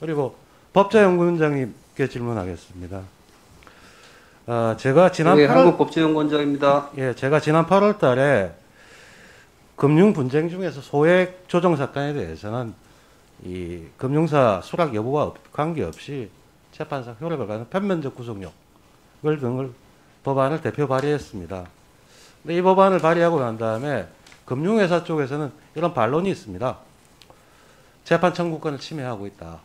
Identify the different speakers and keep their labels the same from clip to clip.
Speaker 1: 그리고 법제연구원장님께 질문하겠습니다. 제가 지난
Speaker 2: 네,
Speaker 1: 8월
Speaker 2: 한국법제연구원장입니다.
Speaker 1: 예, 제가 지난 8월 달에 금융 분쟁 중에서 소액 조정 사건에 대해서는 이 금융사 수락 여부와 관계없이 재판상 효력을 가는 편면적 구속력을 등을 법안을 대표 발의했습니다. 근데 이 법안을 발의하고 난 다음에 금융회사 쪽에서는 이런 반론이 있습니다. 재판 청구권을 침해하고 있다.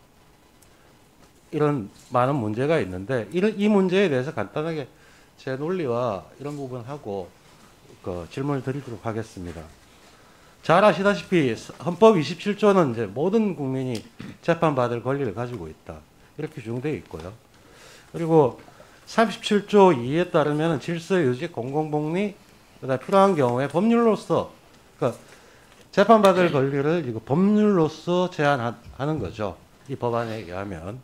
Speaker 1: 이런 많은 문제가 있는데 이 문제에 대해서 간단하게 제 논리와 이런 부분을 하고 질문을 드리도록 하겠습니다. 잘 아시다시피 헌법 27조는 이제 모든 국민이 재판받을 권리를 가지고 있다. 이렇게 규정되어 있고요. 그리고 37조 2에 따르면 질서 유지, 공공복리, 그다음에 필요한 경우에 법률로서 그러니까 재판받을 권리를 이거 법률로서 제한하는 거죠. 이 법안에 의하면.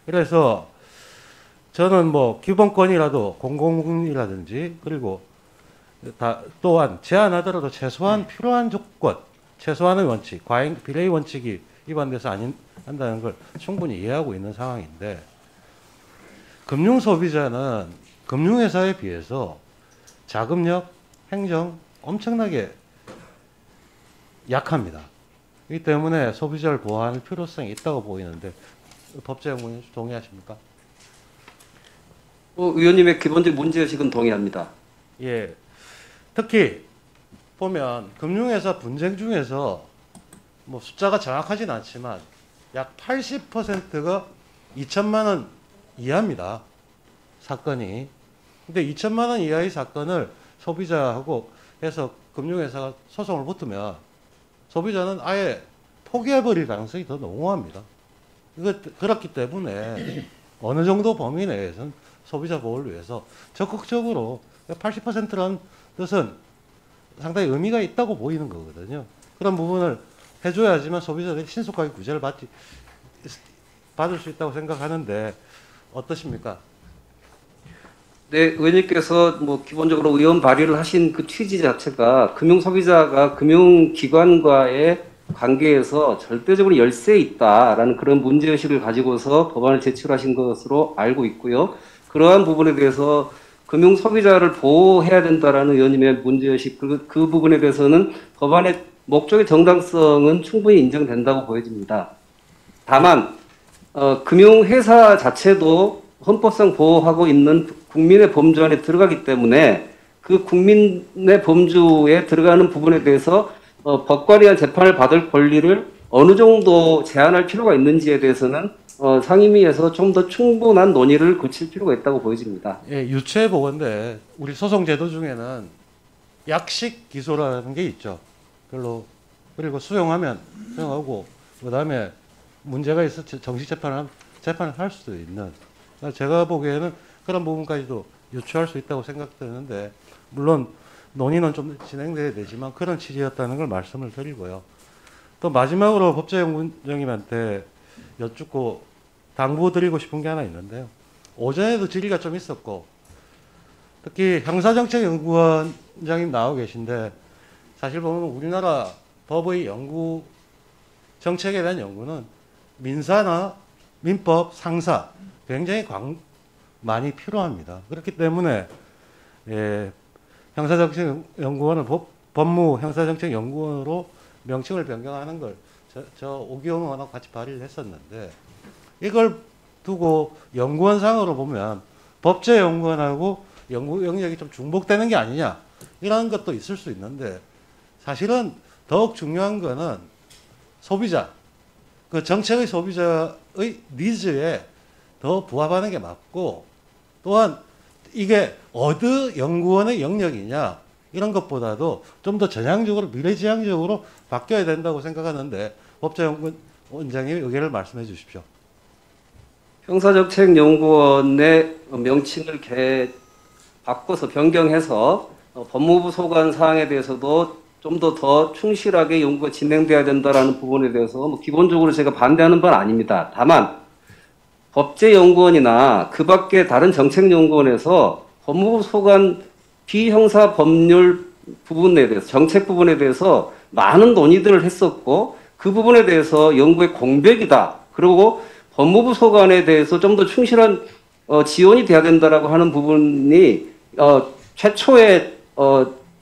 Speaker 1: 그래서 저는 뭐 기본권이라도 공공복리라든지 그리고 또한 제한하더라도 최소한 필요한 조건, 최소한의 원칙, 과잉 비례의 원칙이 위반돼서 한다는 걸 충분히 이해하고 있는 상황인데 금융 소비자는 금융회사에 비해서 자금력, 행정 엄청나게 약합니다. 이 때문에 소비자를 보호하는 필요성이 있다고 보이는데 법제연구원님 동의하십니까?
Speaker 2: 의원님의 기본적 문제의식은 동의합니다.
Speaker 1: 예. 특히 보면 금융회사 분쟁 중에서 뭐 숫자가 정확하진 않지만 약 80%가 2천만 원 이하입니다. 사건이. 근데 2천만 원 이하의 사건을 소비자하고 해서 금융회사가 소송을 붙으면 소비자는 아예 포기해버릴 가능성이 더 농후합니다. 그렇기 때문에 어느 정도 범위 내에서는 소비자 보호를 위해서 적극적으로 80%라는 뜻은 상당히 의미가 있다고 보이는 거거든요. 그런 부분을 해줘야지만 소비자들이 신속하게 구제를 받을 수 있다고 생각하는데 어떠십니까?
Speaker 2: 네, 의원님께서 뭐 기본적으로 의원 발의를 하신 그 취지 자체가 금융 소비자가 금융기관과의 관계에서 절대적으로 열세에 있다라는 그런 문제의식을 가지고서 법안을 제출하신 것으로 알고 있고요. 그러한 부분에 대해서 금융 소비자를 보호해야 된다라는 의원님의 문제의식, 그 부분에 대해서는 법안의 목적의 정당성은 충분히 인정된다고 보여집니다. 다만, 금융회사 자체도 헌법상 보호하고 있는 국민의 범주 안에 들어가기 때문에 그 국민의 범주에 들어가는 부분에 대해서 법관에 의한 재판을 받을 권리를 어느 정도 제한할 필요가 있는지에 대해서는 상임위에서 좀 더 충분한 논의를 거칠 필요가 있다고 보여집니다.
Speaker 1: 예, 유추해 보건데 우리 소송 제도 중에는 약식 기소라는 게 있죠. 그리고 수용하면 수용하고 그다음에 문제가 있어 정식 재판을 할 수도 있는. 제가 보기에는 그런 부분까지도 유추할 수 있다고 생각되는데 물론 논의는 좀 진행돼야 되지만 그런 취지였다는 걸 말씀을 드리고요. 또 마지막으로 법제연구원장님한테 여쭙고 당부드리고 싶은 게 하나 있는데요. 오전에도 질의가 좀 있었고 특히 형사정책연구원장님 나오고 계신데 사실 보면 우리나라 법의 연구 정책에 대한 연구는 민사나 민법, 상사 굉장히 많이 필요합니다. 그렇기 때문에 형사정책연구원을 법무 형사정책연구원으로 명칭을 변경하는 걸 저 오기영 의원하고 같이 발의를 했었는데 이걸 두고 연구원상으로 보면 법제연구원하고 연구 영역이 좀 중복되는 게 아니냐 이런 것도 있을 수 있는데 사실은 더욱 중요한 거는 소비자, 그 정책의 소비자의 니즈에 더 부합하는 게 맞고 또한 이게 어느 연구원의 영역이냐 이런 것보다도 좀 더 전향적으로 미래지향적으로 바뀌어야 된다고 생각하는데 법제연구원장님의 의견을 말씀해 주십시오.
Speaker 2: 형사정책연구원의 명칭을 바꿔서 변경해서 법무부 소관 사항에 대해서도 좀 더 충실하게 연구가 진행돼야 된다라는 부분에 대해서 뭐 기본적으로 제가 반대하는 바는 아닙니다. 다만 법제연구원이나 그 밖에 다른 정책연구원에서 법무부 소관 비형사 법률 부분에 대해서 정책 부분에 대해서 많은 논의들을 했었고 그 부분에 대해서 연구의 공백이다. 그리고 법무부 소관에 대해서 좀 더 충실한 지원이 돼야 된다라고 하는 부분이 최초에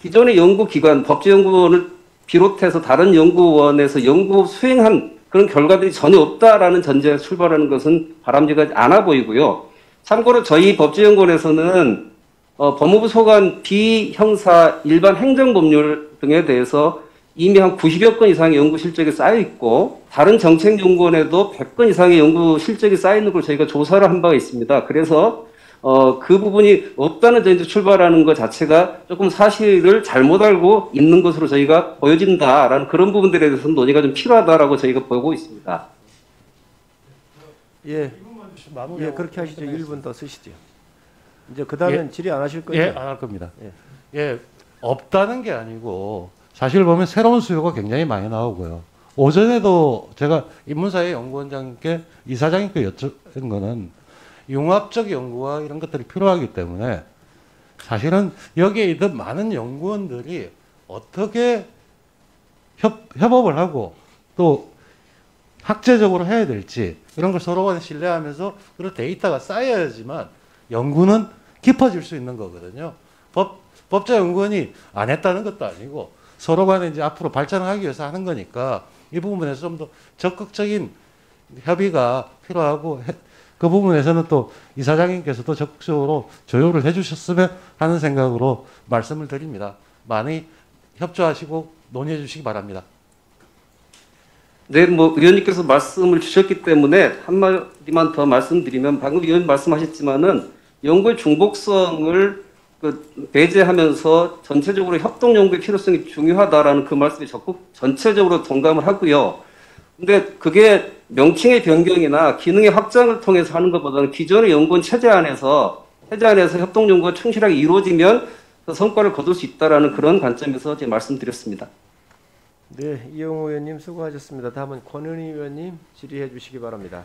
Speaker 2: 기존의 연구기관, 법제연구원을 비롯해서 다른 연구원에서 연구 수행한 그런 결과들이 전혀 없다라는 전제에서 출발하는 것은 바람직하지 않아 보이고요. 참고로 저희 법제연구원에서는 법무부 소관 비형사 일반 행정법률 등에 대해서 이미 한 90여 건 이상의 연구 실적이 쌓여 있고 다른 정책 연구원에도 100건 이상의 연구 실적이 쌓여 있는 걸 저희가 조사를 한 바가 있습니다. 그래서 그 부분이 없다는 점에서 출발하는 것 자체가 조금 사실을 잘못 알고 있는 것으로 저희가 보여진다라는 그런 부분들에 대해서는 논의가 좀 필요하다라고 저희가 보고 있습니다.
Speaker 3: 예, 예, 그렇게 하시죠. 1분 더 쓰시죠. 이제 그 다음엔 질의 안 하실 거죠?
Speaker 1: 예, 안 할 겁니다.
Speaker 3: 예.
Speaker 1: 예, 없다는 게 아니고 사실 보면 새로운 수요가 굉장히 많이 나오고요. 오전에도 제가 인문사회 연구원장님께 이사장님께 여쭤본 거는 융합적 연구와 이런 것들이 필요하기 때문에 사실은 여기에 있는 많은 연구원들이 어떻게 협업을 하고 또 학제적으로 해야 될지 이런 걸 서로 간에 신뢰하면서 그런 데이터가 쌓여야지만 연구는 깊어질 수 있는 거거든요. 법제연구원이 안 했다는 것도 아니고 서로 간에 이제 앞으로 발전하기 위해서 하는 거니까 이 부분에서 좀 더 적극적인 협의가 필요하고 그 부분에서는 또 이사장님께서도 적극적으로 조율을 해주셨으면 하는 생각으로 말씀을 드립니다. 많이 협조하시고 논의해 주시기 바랍니다.
Speaker 2: 네, 뭐 의원님께서 말씀을 주셨기 때문에 한마디만 더 말씀드리면 방금 의원님 말씀하셨지만은 연구의 중복성을 배제하면서 전체적으로 협동 연구의 필요성이 중요하다라는 그 말씀에 적극 전체적으로 동감을 하고요. 근데 그게 명칭의 변경이나 기능의 확장을 통해서 하는 것보다는 기존의 연구원 체제 안에서 협동 연구가 충실하게 이루어지면 그 성과를 거둘 수 있다라는 그런 관점에서 제가 말씀드렸습니다.
Speaker 3: 네, 이용호 의원님 수고하셨습니다. 다음은 권은희 의원님 질의해 주시기 바랍니다.